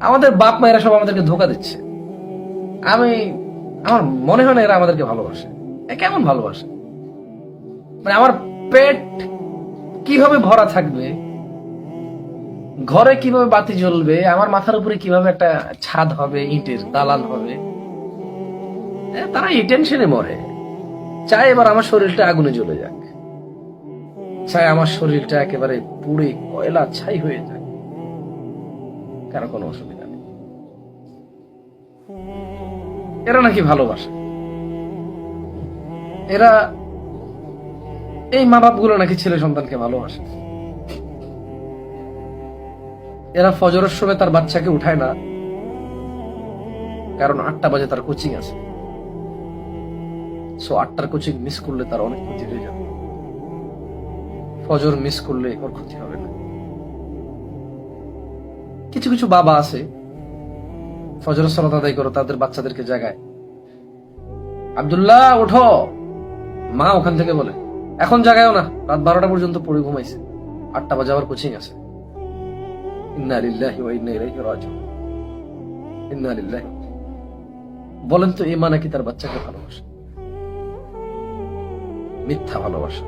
আমাদের বাপ মায়েরা সব আমাদেরকে ধোকা দিচ্ছে। আমার মনে হয় না এরা আমাদেরকে ভালোবাসে। কেমন ভালোবাসে? মানে আমার পেট কিভাবে ভরা থাকবে, ঘরে কিভাবে বাতি জ্বলবে, আমার মাথার উপরে কিভাবে একটা ছাদ হবে, ইটের দালান হবে, তারা এই টেনশনে মরে। চাই এবার আমার শরীরটা আগুনে জ্বলে যাক, চাই আমার শরীরটা একেবারে পুড়ে কয়লা ছাই হয়ে যাক, কারো কোনো অসুবিধা নেই। এরা নাকি ভালোবাসে। এরা, এই মা বাপ গুলো নাকি ছেলে সন্তানকে ভালোবাসে। এরা ফজরের সময় তার বাচ্চাকে উঠায় না, কারণ 8টা বাজে তার কোচিং আছে। সো 8টার কোচিং মিস করলে তার অনেক ক্ষতি হয়ে যাবে। ফজর মিস করলে ওর ক্ষতি হবে না। কিছু কিছু বাবা আছে, ফজরের সালাত আদায় করো, তাদের বাচ্চাদেরকে জাগায়, আব্দুল্লাহ ওঠো। মা ওখান থেকে বলে, এখন জাগায়ও না, রাত 12টা পর্যন্ত পড়ে ঘুমাইছে, 8টা বাজে আবার কোচিং আছে। ইন্না লিল্লাহি ওয়া ইন্না ইলাইহি রাজিউন। ইন্না লিল্লাহি। বলেন তো এই মা নাকি তার বাচ্চাকে ভালোবাসে? মিথ্যা ভালোবাসা।